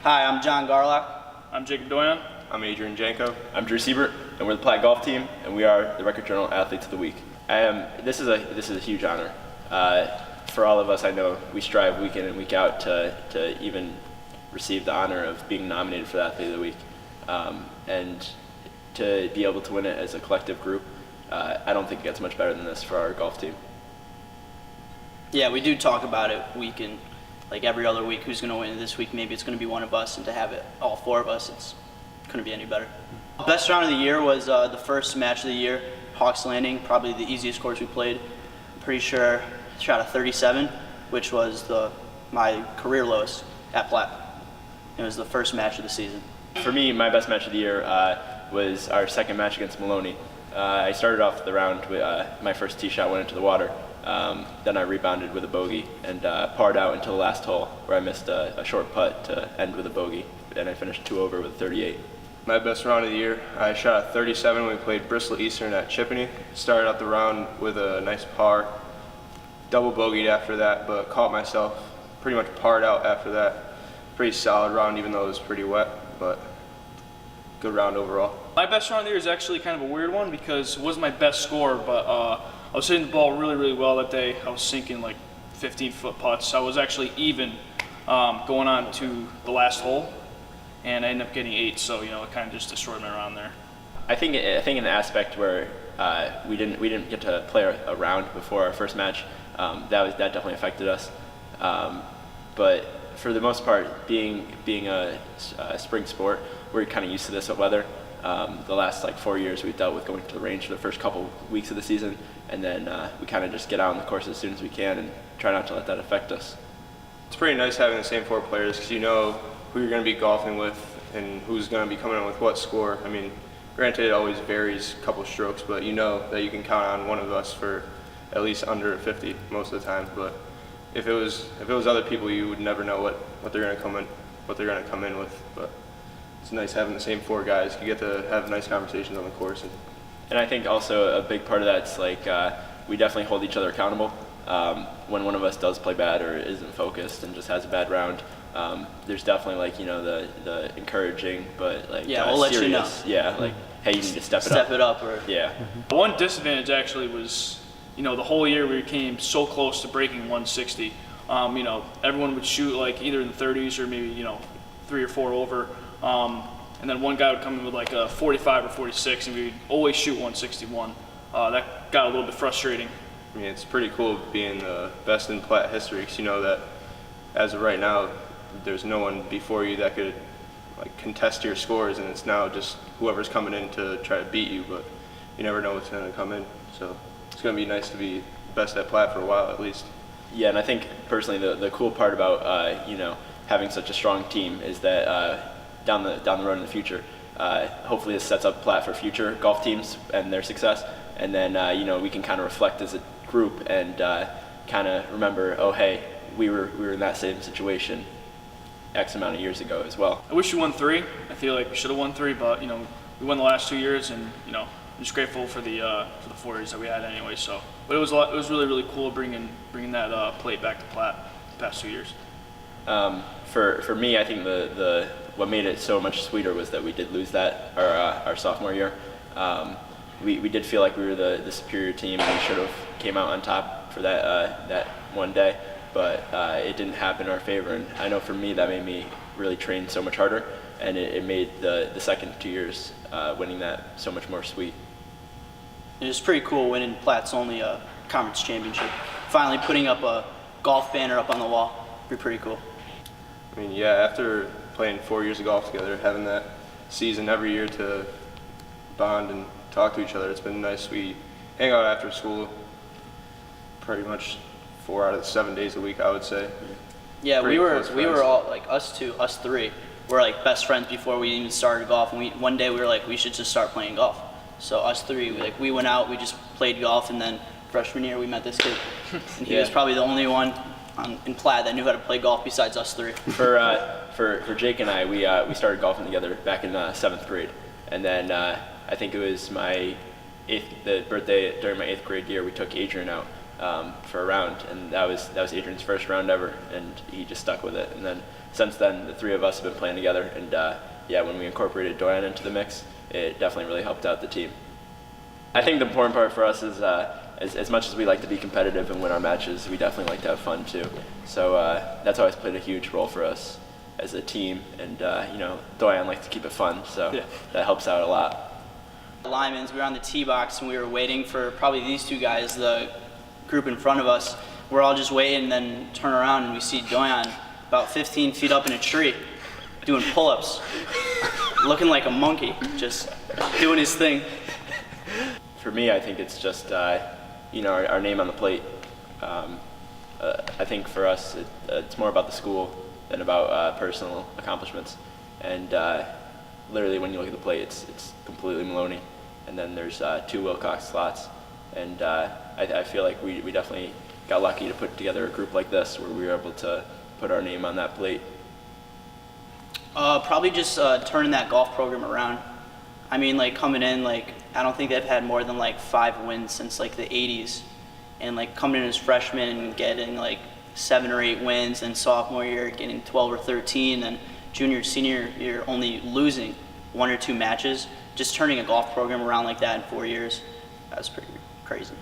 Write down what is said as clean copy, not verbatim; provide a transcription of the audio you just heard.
Hi, I'm John Garlock. I'm Jacob Doyon. I'm Adrian Janko. I'm Siebert, and we're the Platt golf team, and we are the Record Journal Athletes of the Week. This is a huge honor. For all of us, I know we strive week in and week out to even receive the honor of being nominated for the Athlete of the Week. And to be able to win it as a collective group, I don't think it gets much better than this for our golf team. Yeah, we do talk about it like every other week, who's going to win this week. Maybe it's going to be one of us, and to have it all four of us, it's couldn't be any better. Best round of the year was the first match of the year, Hawks Landing, probably the easiest course we played. I'm pretty sure I shot a 37, which was my career lowest at Platt. It was the first match of the season. For me, my best match of the year was our second match against Maloney. I started off the round with my first tee shot went into the water. Then I rebounded with a bogey and parred out until the last hole, where I missed a short putt to end with a bogey, and I finished 2 over with a 38. My best round of the year, I shot a 37 when we played Bristol Eastern at Chippeney. Started out the round with a nice par, double bogeyed after that, but caught myself, pretty much parred out after that. Pretty solid round, even though it was pretty wet, but good round overall. My best round of the year is actually kind of a weird one because it wasn't my best score, but I was hitting the ball really, really well that day. I was sinking like 15-foot putts. I was actually even going on to the last hole, and I ended up getting 8, so it kind of just destroyed my round there. I think in the aspect where we didn't get to play a round before our first match, that definitely affected us. But for the most part, being a spring sport, we're kind of used to this weather. The last 4 years we've dealt with going to the range for the first couple weeks of the season, and then we kind of just get out on the course as soon as we can and try not to let that affect us. It's pretty nice having the same 4 players because you know who you're going to be golfing with and who's going to be coming in with what score. I mean, granted it always varies a couple strokes, but you know that you can count on one of us for at least under 50 most of the time. But if it was other people, you would never know what they're going to come in with. But it's nice having the same 4 guys. You get to have nice conversations on the course. And I think also a big part of that's we definitely hold each other accountable. When one of us does play bad or isn't focused and just has a bad round, there's definitely the encouraging but we'll let you know. Yeah, hey, you need to step it up. Or yeah. One disadvantage actually was the whole year we came so close to breaking 160. Everyone would shoot either in the 30s or maybe 3 or 4 over. And then one guy would come in with a 45 or 46, and we'd always shoot 161. That got a little bit frustrating. I mean, it's pretty cool being the best in Platt history because you know that as of right now, there's no one before you that could contest your scores, and it's now just whoever's coming in to try to beat you, but you never know what's going to come in. So it's going to be nice to be best at Platt for a while at least. Yeah, and I think personally the cool part about having such a strong team is that down the road in the future, hopefully this sets up Platt for future golf teams and their success, and then we can kind of reflect as a group and kind of remember, oh hey, we were in that same situation X amount of years ago as well. I wish we won 3. I feel like we should have won 3, but we won the last 2 years, and I'm just grateful for the 4 years that we had anyway. So, but it was really, really cool bringing that plate back to Platt the past 2 years. For me, I think the what made it so much sweeter was that we did lose that our sophomore year. We did feel like we were the superior team, and we should have came out on top for that one day, but it didn't happen in our favor. And I know for me that made me really train so much harder, and it made the second 2 years winning that so much more sweet. it was pretty cool winning Platt's only conference championship. Finally putting up a golf banner up on the wall. Pretty cool. I mean, yeah, after playing 4 years of golf together, having that season every year to bond and talk to each other, it's been nice. We hang out after school pretty much 4 out of the 7 days a week, I would say. Yeah, we were all us 3 were best friends before we even started golf. And one day we were we should just start playing golf. So us 3, we went out, we just played golf, and then freshman year we met this kid, and he was probably the only one in Platt that knew how to play golf besides us 3. For Jake and I, we started golfing together back in 7th grade, and then I think it was my 8th birthday during my 8th grade year. We took Adrian out for a round, and that was Adrian's first round ever, and he just stuck with it. And then since then, the three of us have been playing together, and yeah, when we incorporated Doyon into the mix, it definitely really helped out the team. I think the important part for us is as much as we like to be competitive and win our matches, we definitely like to have fun too. So that's always played a huge role for us as a team, and you know, Doyon likes to keep it fun, so Yeah. that helps out a lot. Linemen, we were on the tee box and we were waiting for probably these two guys, the group in front of us. We're all just waiting, and then turn around and we see Doyon about 15 feet up in a tree doing pull-ups, looking like a monkey, just doing his thing. For me, I think it's just you know, our name on the plate. I think for us, it's more about the school than about personal accomplishments. And literally, when you look at the plate, it's completely Maloney, and then there's 2 Wilcox slots. And I feel like we definitely got lucky to put together a group like this where we were able to put our name on that plate. Probably just turning that golf program around. I mean, like coming in, like I don't think they've had more than like 5 wins since like the 80s, and like coming in as freshmen and getting like 7 or 8 wins, and sophomore year getting 12 or 13, and junior, senior year only losing 1 or 2 matches. Just turning a golf program around like that in 4 years, that's pretty crazy.